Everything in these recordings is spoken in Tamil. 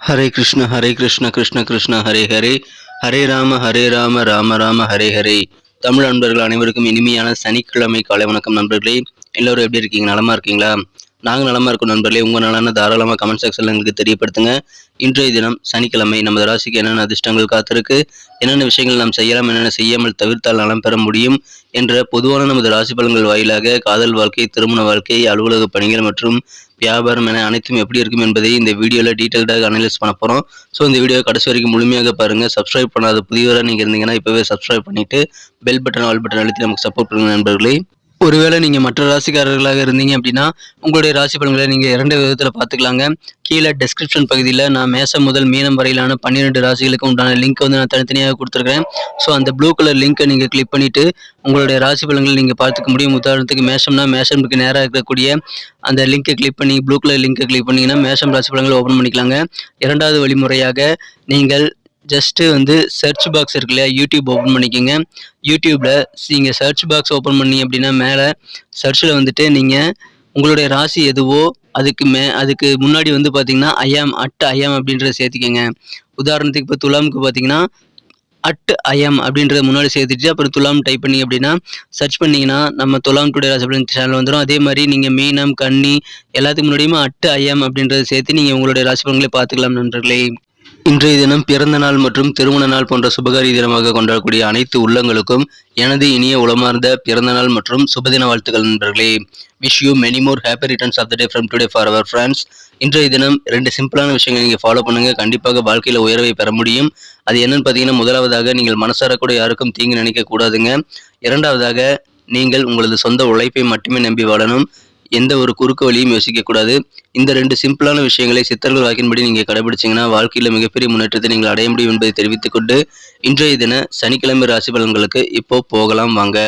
ஹரே கிருஷ்ண கிருஷ்ண கிருஷ்ண ஹரே ஹரே, ஹரே ராம ராம ராம ஹரே ஹரே. தமிழ் நண்பர்கள் அனைவருக்கும் இனிமையான சனிக்கிழமை காலை வணக்கம் நண்பர்களே. எல்லோரும் எப்படி இருக்கீங்க? நலமா இருக்கீங்களா? நாங்கள் நலமா இருக்கோம் நண்பர்களே. உங்கள் நலன தாராளமாக கமெண்ட் செக்ஷனில் எங்களுக்கு தெரியப்படுத்துங்க. இன்றைய தினம் சனிக்கிழமை, நமது ராசிக்கு என்னென்ன அதிர்ஷ்டங்கள் காத்திருக்கு, என்னென்ன விஷயங்கள் நாம் செய்யலாம், என்னென்ன செய்யாமல் தவிர்த்தால் நலம் பெற முடியும் என்ற பொதுவான நமது ராசி பலன்கள் வாயிலாக காதல் வாழ்க்கை, திருமண வாழ்க்கை, அலுவலக பணிகள் மற்றும் வியாபாரம் என அனைத்தும் எப்படி இருக்கும் என்பதை இந்த வீடியோவில் டீட்டெயில்டாக அனலைஸ் பண்ண போகிறோம். ஸோ இந்த வீடியோ கடைசி வரைக்கும் முழுமையாக பாருங்கள். சப்ஸ்கிரைப் பண்ணாத புதியவராக நீங்கள் இருந்தீங்கன்னா இப்போவே சப்ஸ்கிரைப் பண்ணிவிட்டு பெல் பட்டன் ஆல் பட்டன் அழுத்தி நமக்கு சப்போர்ட் பண்ணுங்க நண்பர்களே. ஒருவேளை நீங்கள் மற்ற ராசிக்காரர்களாக இருந்தீங்க அப்படின்னா உங்களுடைய ராசி பலன்களை நீங்கள் 2 விதத்தில் பார்த்துக்கலாங்க. கீழே டெஸ்கிரிப்ஷன் பகுதியில் நான் மேசம் முதல் மீனம் வரையிலான 12 ராசிகளுக்கு உண்டான லிங்க் நான் தனித்தனியாக கொடுத்துருக்கேன். ஸோ அந்த ப்ளூ கலர் லிங்க்கை நீங்கள் கிளிக் பண்ணிவிட்டு உங்களுடைய ராசி பலன்களை நீங்கள் பார்த்துக்க முடியும். உதாரணத்துக்கு மேஷம்னா மேஷம்க்கு நேராக இருக்கக்கூடிய அந்த லிங்கை கிளிக் பண்ணி ப்ளூ கலர் லிங்கை கிளிக் பண்ணிங்கன்னா மேஷம் ராசி பலன்களை ஓப்பன் பண்ணிக்கலாங்க. 2வது வழிமுறையாக நீங்கள் ஜஸ்ட்டு சர்ச் பாக்ஸ் இருக்கு இல்லையா, யூடியூப் ஓப்பன் பண்ணிக்கோங்க. யூடியூப்பில் நீங்கள் சர்ச் பாக்ஸ் ஓப்பன் பண்ணி அப்படின்னா மேலே சர்ச்சில் நீங்கள் உங்களுடைய ராசி எதுவோ அதுக்கு முன்னாடி பார்த்தீங்கன்னா ஐயாம் அப்படின்றத சேர்த்திக்கோங்க. உதாரணத்துக்கு இப்போ துலாமுக்கு பார்த்தீங்கன்னா ஐஎம் அப்படின்றத முன்னாடி சேர்த்துட்டு அப்புறம் துலாம் டைப் பண்ணி அப்படின்னா சர்ச் பண்ணிங்கன்னா நம்ம துலாம் டுடே ராசி பலன் சேனல் வந்துடும். அதே மாதிரி நீங்கள் மீனம் கன்னி எல்லாத்துக்கு முன்னாடியுமே ஐஎம் அப்படின்றத சேர்த்து நீங்கள் உங்களுடைய ராசி பலன்களை பார்த்துக்கலாம் நண்பர்களே. இன்றைய தினம் பிறந்த நாள் மற்றும் திருமண நாள் போன்ற சுபகாரி தினமாக கொண்டாடக்கூடிய அனைத்து உள்ளங்களுக்கும் எனது இனிய உளமார்ந்த பிறந்த நாள் மற்றும் சுபதின வாழ்த்துக்கள் நண்பர்களே. Wish you many more happy returns of the day from today for our friends. இன்றைய தினம் 2 சிம்பிளான விஷயங்கள் நீங்கள் ஃபாலோ பண்ணுங்கள். கண்டிப்பாக வாழ்க்கையில் உயர்வை பெற முடியும். அது என்னன்னு பார்த்தீங்கன்னா, முதலாவதாக நீங்கள் மனசார கூட யாருக்கும் தீங்கு நினைக்கக்கூடாதுங்க. 2வதாக நீங்கள் உங்களது சொந்த உழைப்பை மட்டுமே நம்பி வாழணும். எந்த ஒரு குறுக்கு வழியும் யோசிக்கக்கூடாது. இந்த 2 சிம்பிளான விஷயங்களை சித்தர்கள் வாக்கின்படி நீங்கள் கடைபிடிச்சிங்கன்னா வாழ்க்கையில் மிகப்பெரிய முன்னேற்றத்தை நீங்கள் அடைய முடியும் என்பதை தெரிவித்துக் கொண்டு இன்றைய தின சனிக்கிழமை ராசி பலன்களுக்கு இப்போ போகலாம் வாங்க.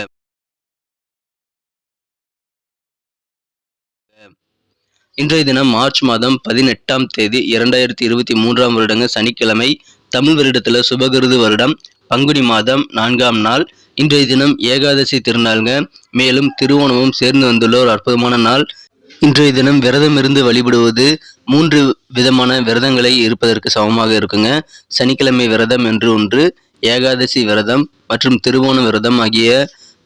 இன்றைய தினம் மார்ச் மாதம் 18ஆம் தேதி 2023ஆம் வருடங்க சனிக்கிழமை. தமிழ் வருடத்தில் சுபகிருது வருடம் பங்குனி மாதம் 4ஆம் நாள். இன்றைய தினம் ஏகாதசி திருநாளுங்க. மேலும் திருவோணமும் சேர்ந்து வந்துள்ள ஒரு அற்புதமான நாள். இன்றைய தினம் விரதம் இருந்து வழிபடுவது 3 விதமான விரதங்களை இருப்பதற்கு சமமாக இருக்குங்க. சனிக்கிழமை விரதம் என்று ஒன்று, ஏகாதசி விரதம் மற்றும் திருவோண விரதம் ஆகிய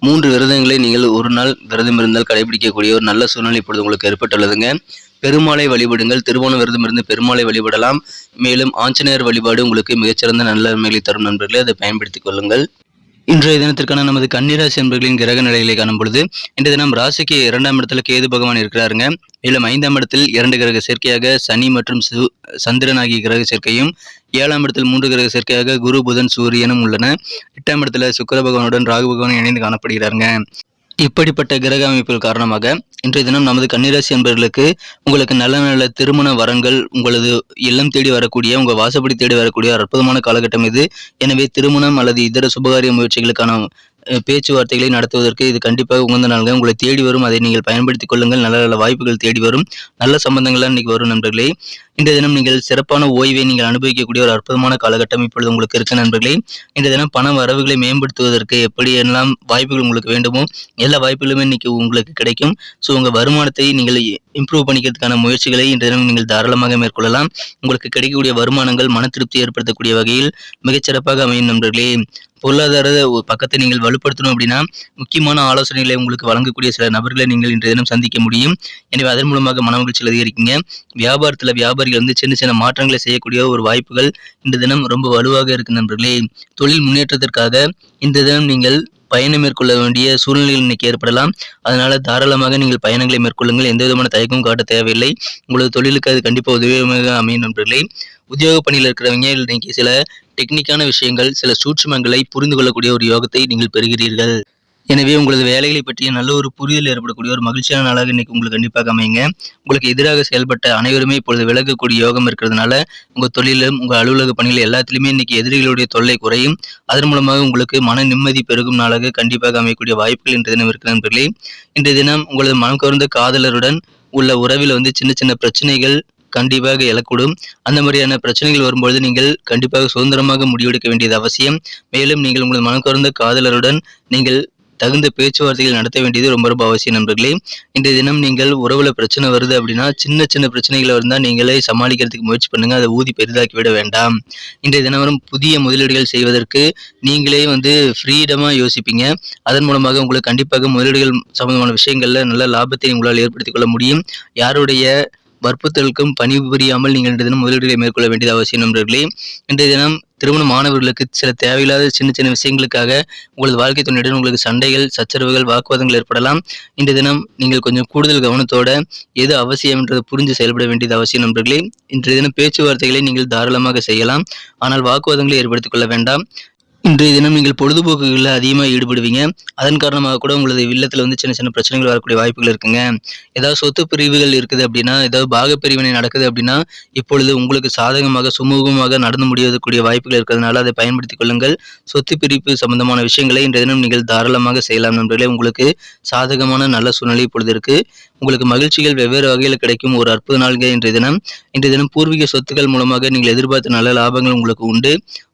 3 விரதங்களை நீங்கள் ஒரு நாள் விரதம் இருந்தால் கடைபிடிக்கக்கூடிய ஒரு நல்ல சூழ்நிலை இப்பொழுது உங்களுக்கு ஏற்பட்டுள்ளதுங்க. பெருமாளை வழிபடுங்கள். திருவோண விரதம் இருந்து பெருமாளை வழிபடலாம். மேலும் ஆஞ்சநேயர் வழிபாடு உங்களுக்கு மிகச்சிறந்த நன்மைகளை தரும் நண்பர்களே, அதை பயன்படுத்திக் கொள்ளுங்கள். இன்றைய தினத்திற்கான நமது கன்னிராசி என்பர்களின் கிரக நிலைகளை காணும் பொழுது இன்றைய தினம் ராசிக்கு 2ஆம் இடத்துல கேது பகவான் இருக்கிறாருங்க. மேலும் 5ஆம் இடத்தில் 2 கிரக சேர்க்கையாக சனி மற்றும் சந்திரன் ஆகிய கிரக சேர்க்கையும், 7ஆம் இடத்தில் 3 கிரக சேர்க்கையாக குரு புதன் சூரியனும் உள்ளன. 8ஆம் இடத்துல சுக்கிர பகவானுடன் ராகு பகவான் இணைந்து காணப்படுகிறாருங்க. இப்படிப்பட்ட கிரக அமைப்புகள் காரணமாக இன்றைய தினம் நமது கன்னிராசி என்பவர்களுக்கு உங்களுக்கு நல்ல நல்ல திருமண வரங்கள் உங்களது இல்லம் தேடி வரக்கூடிய, உங்கள் வாசப்படி தேடி வரக்கூடிய அற்புதமான காலகட்டம் இது. எனவே திருமணம் அல்லது இதர சுபகாரிய முயற்சிகளுக்கான பேச்சுவார்த்தைகளை நடத்துவதற்கு இது கண்டிப்பாக உகந்த நாள்கள். உங்களை தேடி வரும், அதை நீங்கள் பயன்படுத்திக் கொள்ளுங்கள். நல்ல நல்ல வாய்ப்புகள் தேடி வரும், நல்ல சம்பந்தங்கள்லாம் இன்னைக்கு வரும் நண்பர்களே. இன்றைய தினம் நீங்கள் சிறப்பான ஓய்வை நீங்கள் அனுபவிக்கக்கூடிய ஒரு அற்புதமான காலகட்டம் இப்பொழுது உங்களுக்கு இருக்கு நண்பர்களே. இன்றைய தினம் பண வரவுகளை மேம்படுத்துவதற்கு எப்படி எல்லாம் வாய்ப்புகள் உங்களுக்கு வேண்டுமோ எல்லா வாய்ப்புகளுமே இன்னைக்கு உங்களுக்கு கிடைக்கும். ஸோ உங்கள் வருமானத்தை நீங்கள் இம்ப்ரூவ் பண்ணிக்கிறதுக்கான முயற்சிகளை இன்றைய தினம் நீங்கள் தாராளமாக மேற்கொள்ளலாம். உங்களுக்கு கிடைக்கக்கூடிய வருமானங்கள் மன திருப்தி ஏற்படுத்தக்கூடிய வகையில் மிகச்சிறப்பாக அமையும் நண்பர்களே. பொருளாதார பக்கத்தை நீங்கள் வலுப்படுத்தணும் அப்படின்னா முக்கியமான ஆலோசனைகளை உங்களுக்கு வழங்கக்கூடிய சில நபர்களை நீங்கள் இன்றைய தினம் சந்திக்க முடியும். எனவே அதன் மூலமாக மனமகிழ்ச்சி அதிகரிக்குங்க. வியாபாரத்தில் வியாபாரிகள் சின்ன சின்ன மாற்றங்களை செய்யக்கூடிய ஒரு வாய்ப்புகள் இந்த தினம் ரொம்ப வலுவாக இருக்கு நண்பர்களே. தொழில் முன்னேற்றத்திற்காக இந்த தினம் நீங்கள் பயணம் மேற்கொள்ள வேண்டிய சூழ்நிலைகள் இன்னைக்கு ஏற்படலாம். அதனால தாராளமாக நீங்கள் பயணங்களை மேற்கொள்ளுங்கள். எந்த விதமான தயக்கமும் காட்ட தேவையில்லை. உங்களது தொழிலுக்கு அது கண்டிப்பாக உதவியாக அமையும் நண்பர்களே. உத்தியோக பணியில் இருக்கிறவங்க இன்னைக்கு சில டெக்னிக்கான விஷயங்கள், சில சூட்சுமங்களை புரிந்து கொள்ளக்கூடிய ஒரு யோகத்தை நீங்கள் பெறுகிறீர்கள். எனவே உங்களது வேலைகளை பற்றிய நல்ல ஒரு புரிதல் ஏற்படக்கூடிய ஒரு மகிழ்ச்சியான நாளாக இன்னைக்கு உங்களுக்கு கண்டிப்பாக அமையுங்க. உங்களுக்கு எதிராக செயல்பட்ட அனைவருமே இப்பொழுது விலகக்கூடிய யோகம் இருக்கிறதுனால உங்கள் தொழிலும் உங்கள் அலுவலக பணிகள் எல்லாத்திலுமே இன்னைக்கு எதிரிகளுடைய தொல்லை குறையும். அதன் மூலமாக உங்களுக்கு மன நிம்மதி பெருகும் நாளாக கண்டிப்பாக அமையக்கூடிய வாய்ப்புகள் இன்றைய தினம் இருக்கிற நண்பர்களே. இன்றைய தினம் உங்களது மனம் கவர்ந்த காதலருடன் உள்ள உறவில் சின்ன சின்ன பிரச்சனைகள் கண்டிப்பாக எழக்கூடும். அந்த மாதிரியான பிரச்சனைகள் வரும்பொழுது நீங்கள் கண்டிப்பாக சுதந்திரமாக முடிவெடுக்க வேண்டியது அவசியம். மேலும் நீங்கள் உங்களது மனம் கவர்ந்த காதலருடன் நீங்கள் தகுந்த பேச்சுவார்த்தைகள் நடத்த வேண்டியது ரொம்ப ரொம்ப அவசியம் நண்பர்களே. இன்றைய தினம் நீங்கள் உறவுல பிரச்சனை வருது அப்படின்னா, சின்ன சின்ன பிரச்சனைகள் இருந்தால் நீங்களே சமாளிக்கிறதுக்கு முயற்சி பண்ணுங்க. அதை ஊதி பெரிதாக்கி விட வேண்டாம். இன்றைய தினம் புதிய முதலீடுகள் செய்வதற்கு நீங்களே ஃப்ரீடமா யோசிப்பீங்க. அதன் மூலமாக உங்களுக்கு கண்டிப்பாக முதலீடுகள் சம்பந்தமான விஷயங்கள்ல நல்ல லாபத்தை உங்களால் ஏற்படுத்திக் கொள்ள முடியும். யாருடைய வற்புறுத்தலுக்கும் பணிபுரியாமல் நீங்கள் இன்றைய தினம் முதலீடுகளை மேற்கொள்ள வேண்டியது அவசியம் நண்பர்களே. இன்றைய தினம் திருமண மாணவர்களுக்கு சில தேவையில்லாத சின்ன சின்ன விஷயங்களுக்காக உங்களது வாழ்க்கை துணையுடன் உங்களுக்கு சண்டைகள், சச்சரவுகள், வாக்குவாதங்கள் ஏற்படலாம். இன்றைய தினம் நீங்கள் கொஞ்சம் கூடுதல் கவனத்தோட எது அவசியம் என்றதை புரிந்து செயல்பட வேண்டியது அவசியம் நண்பர்களே. இன்றைய தினம் பேச்சுவார்த்தைகளை நீங்கள் தாராளமாக செய்யலாம். ஆனால் வாக்குவாதங்களை ஏற்படுத்திக் கொள்ள வேண்டாம். இன்றைய தினம் நீங்கள் பொழுதுபோக்குகளில் அதிகமாக ஈடுபடுவீங்க. அதன் காரணமாக கூட உங்களது இல்லத்தில் சின்ன சின்ன பிரச்சனைகள் வரக்கூடிய வாய்ப்புகள் இருக்குங்க. ஏதாவது சொத்து பிரிவுகள் இருக்குது அப்படின்னா, ஏதாவது பாகப்பிரிவினை நடக்குது அப்படின்னா, இப்பொழுது உங்களுக்கு சாதகமாக சுமூகமாக நடந்து முடியக்கூடிய வாய்ப்புகள் இருக்கிறதுனால அதை பயன்படுத்திக் கொள்ளுங்கள். சொத்து பிரிப்பு சம்பந்தமான விஷயங்களை இன்றைய தினம் நீங்கள் தாராளமாக செய்யலாம் நண்பர்களே. உங்களுக்கு சாதகமான நல்ல சூழ்நிலை இப்பொழுது இருக்கு. உங்களுக்கு மகிழ்ச்சிகள் வெவ்வேறு வகையில் கிடைக்கும் ஒரு அற்புத நாள்க இன்றைய தினம் பூர்வீக சொத்துக்கள் மூலமாக நீங்கள் எதிர்பார்த்த நல்ல லாபங்கள் உங்களுக்கு உண்டு.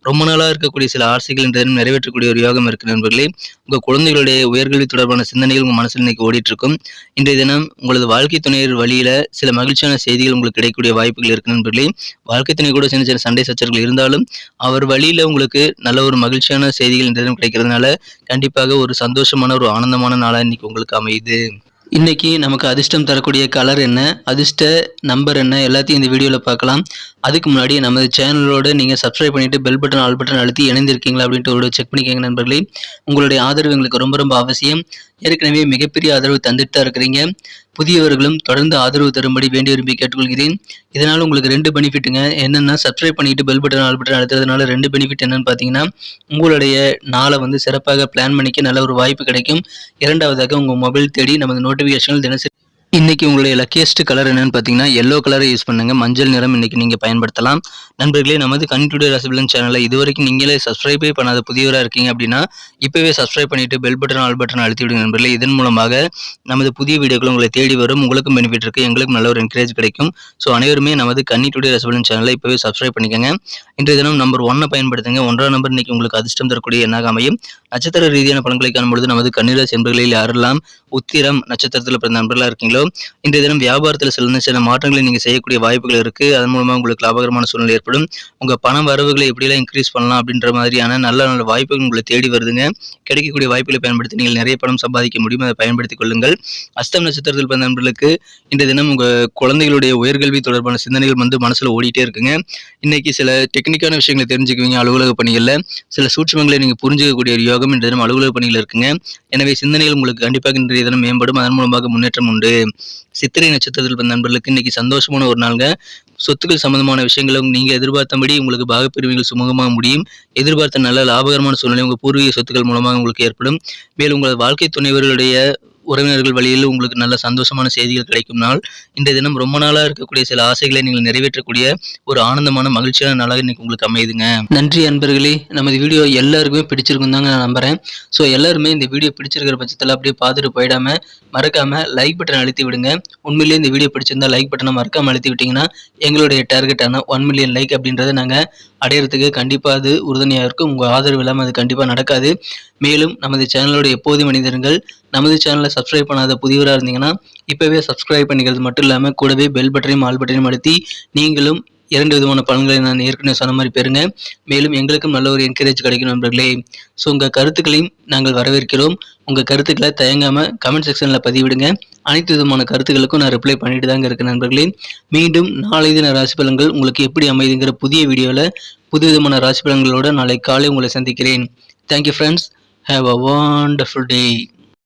ரொம்ப நாளாக இருக்கக்கூடிய சில ஆசைகள் இன்றைய தினம் நிறைவேற்றக்கூடிய ஒரு யோகம் இருக்கு நண்பர்களே. உங்கள் குழந்தைகளுடைய உயர்கல்வி தொடர்பான சிந்தனைகள் உங்கள் மனசில் இன்னைக்கு ஓடிட்டு இருக்கும். இன்றைய தினம் உங்களது வாழ்க்கை துணையர் வழியில சில மகிழ்ச்சியான செய்திகள் உங்களுக்கு கிடைக்கக்கூடிய வாய்ப்புகள் இருக்கு நண்பர்களே. வாழ்க்கை துணை கூட சின்ன சின்ன சண்டை சச்சரவுகள் இருந்தாலும் அவர் வழியில உங்களுக்கு நல்ல ஒரு மகிழ்ச்சியான செய்திகள் இன்றைய தினம் கிடைக்கிறதுனால கண்டிப்பாக ஒரு சந்தோஷமான ஒரு ஆனந்தமான நாளா இன்னைக்கு உங்களுக்கு அமையுது. இன்னைக்கு நமக்கு அதிர்ஷ்டம் தரக்கூடிய கலர் என்ன, அதிர்ஷ்ட நம்பர் என்ன, எல்லாத்தையும் இந்த வீடியோவில் பார்க்கலாம். அதுக்கு முன்னாடி நமது சேனலோட நீங்கள் சப்ஸ்கிரைப் பண்ணிட்டு பெல் பட்டன் ஆல் பட்டன் அழுத்தி இணைந்திருக்கீங்களா அப்படின்ட்டு ஒரு செக் பண்ணிக்கோங்க நண்பர்களே. உங்களுடைய ஆதரவு எங்களுக்கு ரொம்ப ரொம்ப அவசியம். ஏற்கனவே மிகப்பெரிய ஆதரவு தந்துட்டு தான் இருக்கிறீங்க. புதியவர்களும் தொடர்ந்து ஆதரவு தரும்படி வேண்டி விரும்பி கேட்டுக்கொள்கிறேன். இதனால் உங்களுக்கு 2 பெனிஃபிட்டுங்க. என்னென்னா, சப்ஸ்கிரைப் பண்ணிட்டு பெல் பட்டன் ஆல் பட்டன் அழுத்துறதுனால 2 பெனிஃபிட் என்னன்னு பார்த்தீங்கன்னா, உங்களுடைய நாளை சிறப்பாக பிளான் பண்ணிக்க நல்ல ஒரு வாய்ப்பு கிடைக்கும். இரண்டாவதாக உங்கள் மொபைல் தேடி நமது நோட்டிஃபிகேஷன்கள் தினசரி இன்னைக்கு உங்களுடைய லக்கியஸ்ட் கலர் என்னன்னு பார்த்தீங்கன்னா, எல்லோ கலரை யூஸ் பண்ணுங்க. மஞ்சள் நிறம் இன்னைக்கு நீங்கள் பயன்படுத்தலாம். நண்பர்களே, நமது கனி டுடே ராசிபலன் சேனலை இதுவரைக்கும் நீங்களே சப்ஸ்கிரைபே பண்ணாத புதியவராக இருக்கீங்க அப்படின்னா இப்போவே சப்ஸ்கிரைப் பண்ணிட்டு பெல் பட்டன் ஆல் பட்டன் அழுத்தி விடுங்க நண்பர்களே. இதன் மூலமாக நமது புதிய வீடியோக்கள் உங்களை தேடி வரும். உங்களுக்கும் பெனிஃபிட் இருக்குது, எங்களுக்கும் நல்ல ஒரு என்கரேஜ் கிடைக்கும். ஸோ அனைவருமே நமது கனி டுடே ராசிபலன் சேனலை இப்போவே சப்ஸ்கிரைப் பண்ணிக்கோங்க. இன்றைய தினம் நம்பர் 1 பயன்படுத்துங்க. 1ஆம் நம்பர் இன்னைக்கு உங்களுக்கு அதிர்ஷ்டம் தரக்கூடிய எண்ணாக அமையும். நட்சத்திர ரீதியான பலன்களை காணும்பொழுது நமது கன்னிராசி என்பர்களில் யாரெல்லாம் உத்திரம் நட்சத்திரத்தில் பிறந்த நண்பர்களாக இருக்கீங்களோ இன்றைய தினம் வியாபாரத்தில் சில மாற்றங்களை நீங்கள் செய்யக்கூடிய வாய்ப்புகள் இருக்குது. அதன் மூலமாக உங்களுக்கு லாபகரமான சூழ்நிலை ஏற்படும். உங்கள் பண வரவுகளை எப்படியெல்லாம் இன்க்ரீஸ் பண்ணலாம் அப்படின்ற மாதிரியான நல்ல நல்ல வாய்ப்புகள் உங்களை தேடி வருதுங்க. கிடைக்கக்கூடிய வாய்ப்புகளை பயன்படுத்தி நீங்கள் நிறைய பணம் சம்பாதிக்க முடியும். அதை பயன்படுத்திக் கொள்ளுங்கள். அஸ்தம் நட்சத்திரத்தில் பிறந்த நண்பர்களுக்கு இன்றைய தினம் உங்கள் குழந்தைகளுடைய உயர்கல்வி தொடர்பான சிந்தனைகள் மனசில் ஓடிட்டே இருக்குங்க. இன்னைக்கு சில டெக்னிக்கான விஷயங்களை தெரிஞ்சுக்குவீங்க. அலுவலக பணிகளில் சில சூட்சமங்களை நீங்கள் புரிஞ்சுக்கக்கூடிய ஒரு யோகம் இன்றைய தினம் அலுவலக பணிகள் இருக்குங்க. எனவே சிந்தனைகள் உங்களுக்கு கண்டிப்பாக இன்றைய தினம் மேம்படும். அதன் மூலமாக முன்னேற்றம் உண்டு. சித்திரை நட்சத்திரத்தில் பிறந்த நண்பர்களுக்கு இன்னைக்கு சந்தோஷமான ஒரு நாளுங்க. சொத்துக்கள் சம்பந்தமான விஷயங்களும் நீங்க எதிர்பார்த்தபடி உங்களுக்கு பாகப்பிரிவுகள் சுமூகமாக முடியும். எதிர்பார்த்த நல்ல லாபகரமான சூழ்நிலை உங்கள் பூர்வீக சொத்துக்கள் மூலமாக உங்களுக்கு ஏற்படும். மேலும் உங்களது வாழ்க்கை துணைவர்களுடைய உறவினர்கள் வழியில் உங்களுக்கு நல்ல சந்தோஷமான செய்திகள் கிடைக்கும் நாள். இன்றைய தினம் ரொம்ப நாளாக இருக்கக்கூடிய சில ஆசைகளை நீங்கள் நிறைவேற்றக்கூடிய ஒரு ஆனந்தமான மகிழ்ச்சியான நாளாக இன்னைக்கு உங்களுக்கு அமையுதுங்க. நன்றி அன்பர்களே. நமது வீடியோ எல்லாருக்குமே பிடிச்சிருக்கும் தாங்க நான் நம்புறேன். ஸோ எல்லாருமே இந்த வீடியோ பிடிச்சிருக்கிற பட்சத்தில் அப்படியே பார்த்துட்டு போயிடாம மறக்காம லைக் பட்டன் அழுத்தி விடுங்க. உண்மையிலேயே இந்த வீடியோ பிடிச்சிருந்தா லைக் பட்டனை மறக்காம அழுத்தி விட்டீங்கன்னா எங்களுடைய டார்கெட்டான 1 மில்லியன் லைக் அப்படின்றத நாங்கள் அடையிறதுக்கு கண்டிப்பாக அது உறுதுணையாக இருக்கும். உங்கள் ஆதரவு இல்லாமல் அது கண்டிப்பாக நடக்காது. மேலும் நமது சேனலோட எப்போதும் மனிதர்கள் நமது சேனலை சப்ஸ்கிரைப் பண்ணாத புதியவராக இருந்தீங்கன்னா இப்போவே சப்ஸ்கிரைப் பண்ணிக்கிறது மட்டும் இல்லாமல் கூடவே பெல் பட்டனையும் ஆல் பட்டனையும் அழுத்தி நீங்களும் 2 விதமான பலன்களை நான் ஏற்கனவே சொன்ன மாதிரி பெறுங்க. மேலும் எங்களுக்கும் நல்ல ஒரு என்கரேஜ் கிடைக்கும் நண்பர்களே. ஸோ உங்கள் கருத்துக்களையும் நாங்கள் வரவேற்கிறோம். உங்கள் கருத்துக்களை தயங்காமல் கமெண்ட் செக்ஷனில் பதிவிடுங்க. அனைத்து விதமான கருத்துக்களுக்கும் நான் ரிப்ளை பண்ணிட்டு தாங்க இருக்கேன் நண்பர்களே. மீண்டும் நாளை தின ராசி பலன்கள் உங்களுக்கு எப்படி அமைதுங்கிற புதிய வீடியோவில் புது விதமான ராசி பலன்களோட நாளை காலை உங்களை சந்திக்கிறேன். Thank you friends. Have a wonderful day.